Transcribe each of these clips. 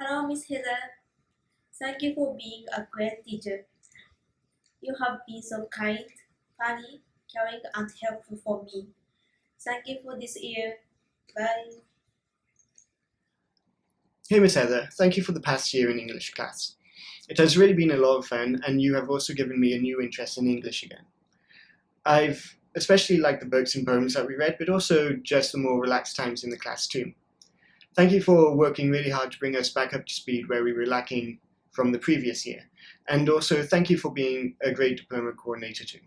Hello, Miss Heather. Thank you for being a great teacher. You have been so kind, funny, caring, and helpful for me. Thank you for this year. Bye. Hey Miss Heather, thank you for the past year in English class. It has really been a lot of fun, and you have also given me a new interest in English again. I've especially liked the books and poems that we read, but also just the more relaxed times in the class too. Thank you for working really hard to bring us back up to speed where we were lacking from the previous year. And also, thank you for being a great diploma coordinator too.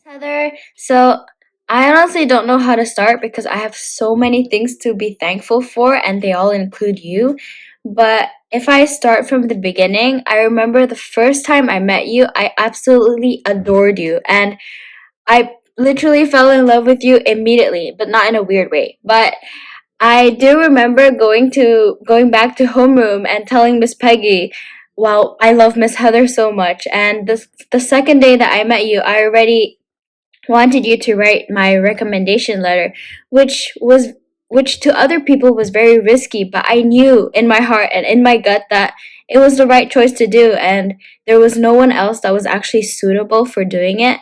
Heather. So I honestly don't know how to start because I have so many things to be thankful for, and they all include you. But if I start from the beginning, I remember the first time I met you, I absolutely adored you, and I literally fell in love with you immediately, but not in a weird way. But I do remember going back to homeroom and telling Miss Peggy, "Wow, I love Miss Heather so much." And the second day that I met you, I already wanted you to write my recommendation letter, which to other people was very risky, but I knew in my heart and in my gut that it was the right choice to do, and there was no one else that was actually suitable for doing it.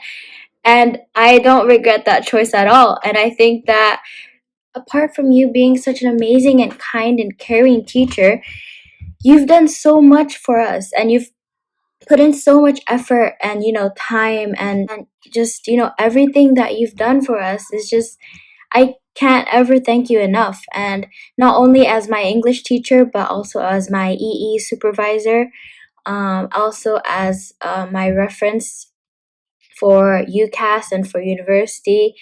And I don't regret that choice at all. And I think that apart from you being such an amazing and kind and caring teacher, you've done so much for us, and you've put in so much effort and time and just everything that you've done for us is just, I can't ever thank you enough. And not only as my English teacher, but also as my supervisor, also as my reference for UCAS and for university,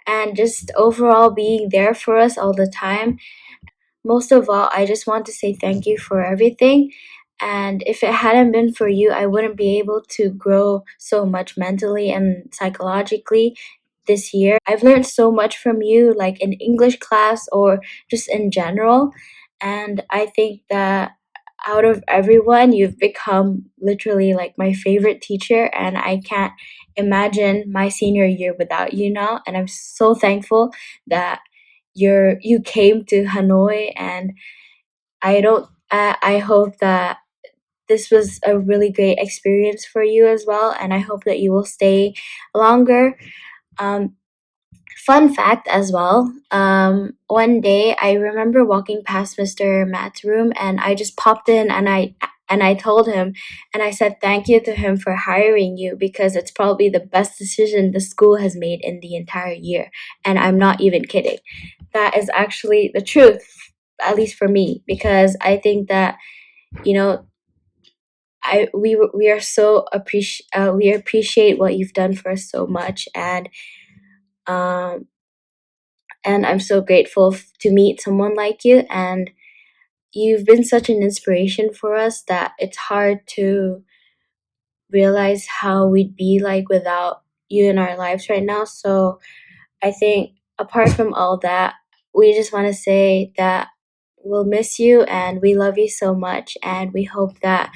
and just overall being there for us all the time. Most of all, I just want to say thank you for everything. And if it hadn't been for you, I wouldn't be able to grow so much mentally and psychologically this year. I've learned so much from you, like in English class or just in general. And I think that out of everyone, you've become literally like my favorite teacher. And I can't imagine my senior year without you now. And I'm so thankful that you came to Hanoi, and I hope that this was a really great experience for you as well, and I hope that you will stay longer. Um, Fun fact as well. One day I remember walking past Mr. Matt's room, and I just popped in, and I told him, and I said thank you to him for hiring you because it's probably the best decision the school has made in the entire year, and I'm not even kidding. That is actually the truth, at least for me, because I think that you know we are so we appreciate what you've done for us so much. Um and I'm so grateful to meet someone like you, and you've been such an inspiration for us that it's hard to realize how we'd be like without you in our lives right now. So I think apart from all that, we just want to say that we'll miss you and we love you so much, and we hope that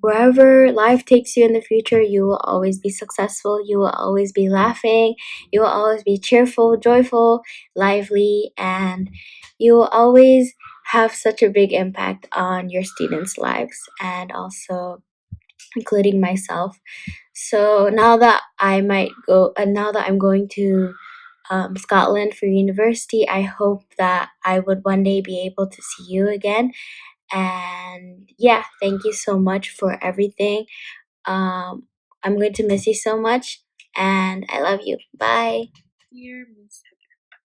wherever life takes you in the future, you will always be successful, you will always be laughing, you will always be cheerful, joyful, lively, and you will always have such a big impact on your students' lives, and also including myself. So now that I'm going to Scotland for university, I hope that I would one day be able to see you again. And yeah, thank you so much for everything. I'm going to miss you so much, and I love you. Bye. Dear Miss Heather,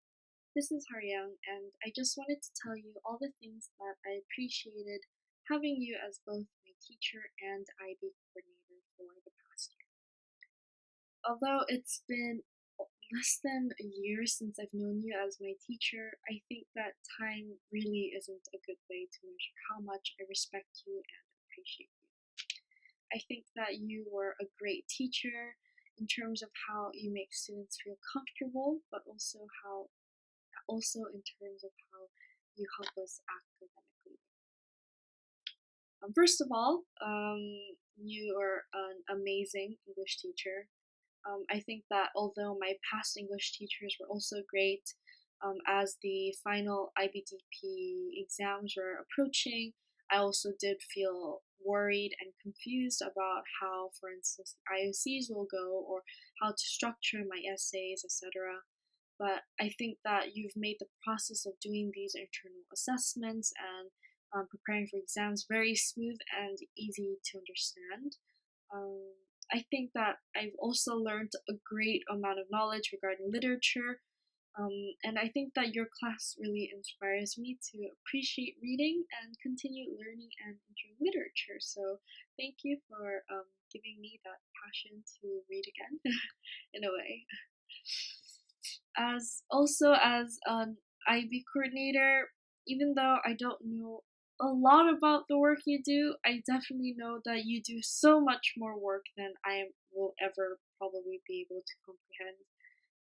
this is Haryang, and I just wanted to tell you all the things that I appreciated having you as both my teacher and IB coordinator for the past year. Although it's been less than a year since I've known you as my teacher, I think that time really isn't a good way to measure how much I respect you and appreciate you. I think that you were a great teacher in terms of how you make students feel comfortable, but also in terms of how you help us academically. First of all, you are an amazing English teacher. I think that although my past English teachers were also great, as the final IBDP exams were approaching, I also did feel worried and confused about how, for instance, the IOCs will go or how to structure my essays, etc. But I think that you've made the process of doing these internal assessments and preparing for exams very smooth and easy to understand. Um, I think that I've also learned a great amount of knowledge regarding literature, and I think that your class really inspires me to appreciate reading and continue learning and enjoying literature. So thank you for giving me that passion to read again, in a way. As an IB coordinator, even though I don't know a lot about the work you do, I definitely know that you do so much more work than I will ever probably be able to comprehend.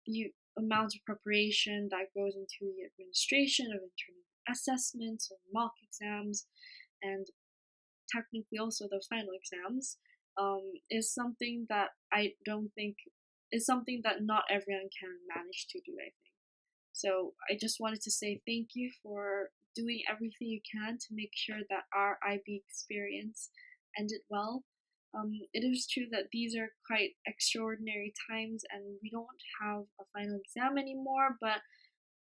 The amount of preparation that goes into the administration of internal assessments or mock exams, and technically also the final exams, is something that I don't think is something that not everyone can manage to do, I think. So I just wanted to say thank you for doing everything you can to make sure that our IB experience ended well. It is true that these are quite extraordinary times and we don't have a final exam anymore, but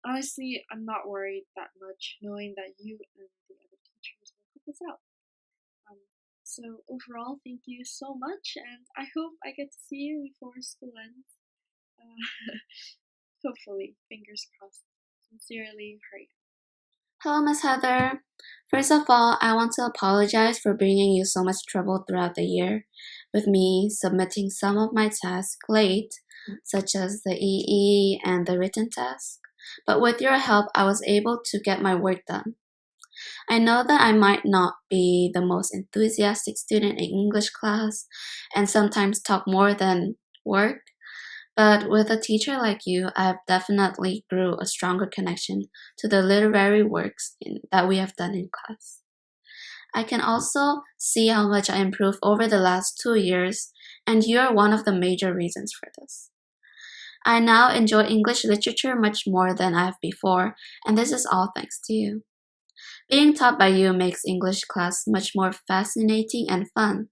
honestly, I'm not worried that much knowing that you and the other teachers will help us out. Um, so overall, thank you so much, and I hope I get to see you before school ends. Hopefully, fingers crossed. Sincerely, Harry. Hello, Miss Heather. First of all, I want to apologize for bringing you so much trouble throughout the year, with me submitting some of my tasks late, such as the EE and the written task. But with your help, I was able to get my work done. I know that I might not be the most enthusiastic student in English class and sometimes talk more than work, but with a teacher like you, I have definitely grew a stronger connection to the literary works that we have done in class. I can also see how much I improved over the last 2 years, and you are one of the major reasons for this. I now enjoy English literature much more than I have before, and this is all thanks to you. Being taught by you makes English class much more fascinating and fun.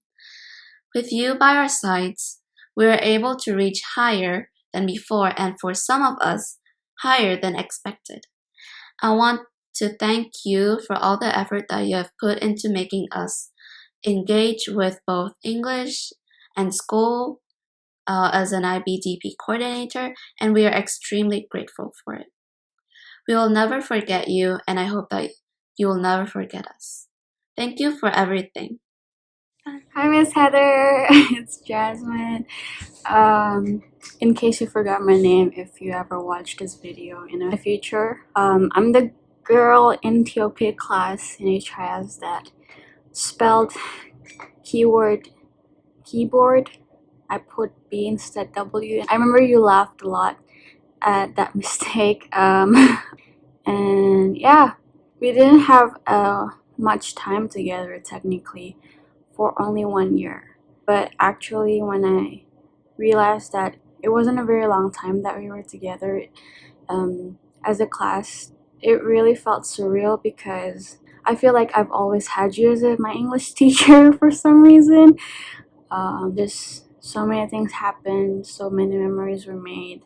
With you by our sides, we are able to reach higher than before and for some of us, higher than expected. I want to thank you for all the effort that you have put into making us engage with both English and school as an IBDP coordinator, and we are extremely grateful for it. We will never forget you, and I hope that you will never forget us. Thank you for everything. Hi, Miss Heather. It's Jasmine. In case you forgot my name, if you ever watch this video in the future, I'm the girl in TOP class in HIS that spelled keyboard. I put B instead W. I remember you laughed a lot at that mistake. And yeah, we didn't have much time together technically for only 1 year. But actually, when I realized that it wasn't a very long time that we were together as a class, it really felt surreal because I feel like I've always had you as my English teacher for some reason. Just so many things happened, so many memories were made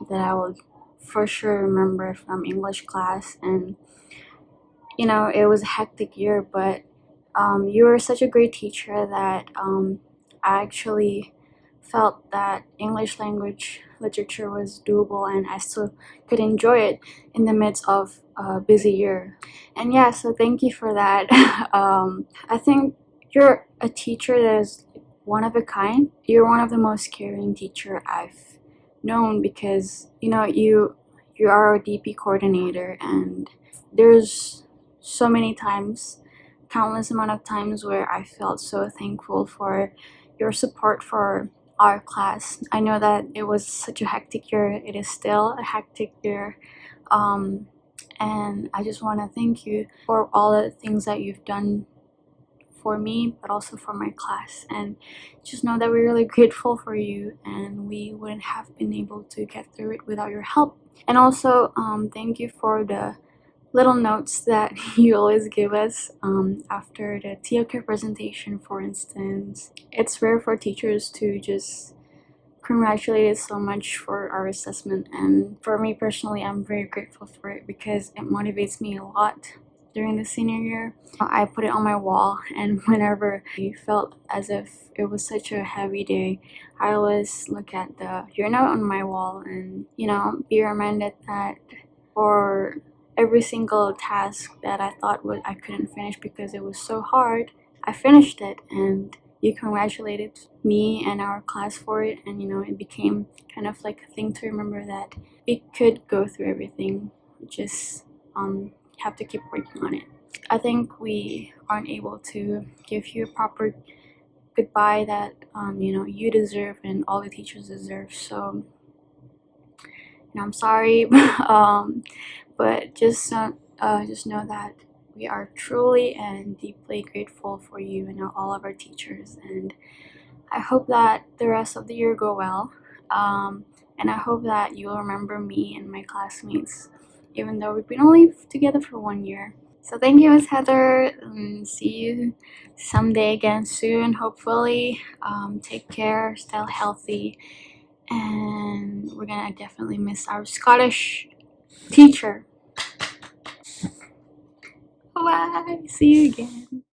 that I will for sure remember from English class. And you know, it was a hectic year, but you were such a great teacher that I actually felt that English language literature was doable and I still could enjoy it in the midst of a busy year. And yeah, so thank you for that. I think you're a teacher that is one of a kind. You're one of the most caring teacher I've known because you are a DP coordinator, and there's so many times, countless amount of times where I felt so thankful for your support for our class. I know that it was such a hectic year. It is still a hectic year. And I just want to thank you for all the things that you've done for me, but also for my class. And just know that we're really grateful for you, and we wouldn't have been able to get through it without your help. And also, thank you for the little notes that you always give us after the TOK presentation, for instance. It's rare for teachers to just congratulate us so much for our assessment, and for me personally, I'm very grateful for it because it motivates me a lot during the senior year. I put it on my wall, and whenever I felt as if it was such a heavy day, I always look at the year note on my wall and, be reminded that for every single task that I thought I couldn't finish because it was so hard, I finished it, and you congratulated me and our class for it, and it became kind of like a thing to remember that we could go through everything. Just have to keep working on it. I think we aren't able to give you a proper goodbye that you deserve and all the teachers deserve. So I'm sorry, but just know that we are truly and deeply grateful for you and all of our teachers, and I hope that the rest of the year go well, and I hope that you'll remember me and my classmates, even though we've been only together for 1 year. So thank you, Miss Heather, and see you someday again soon, hopefully. Take care, stay healthy, and we're gonna definitely miss our Scottish teacher. Bye, see you again.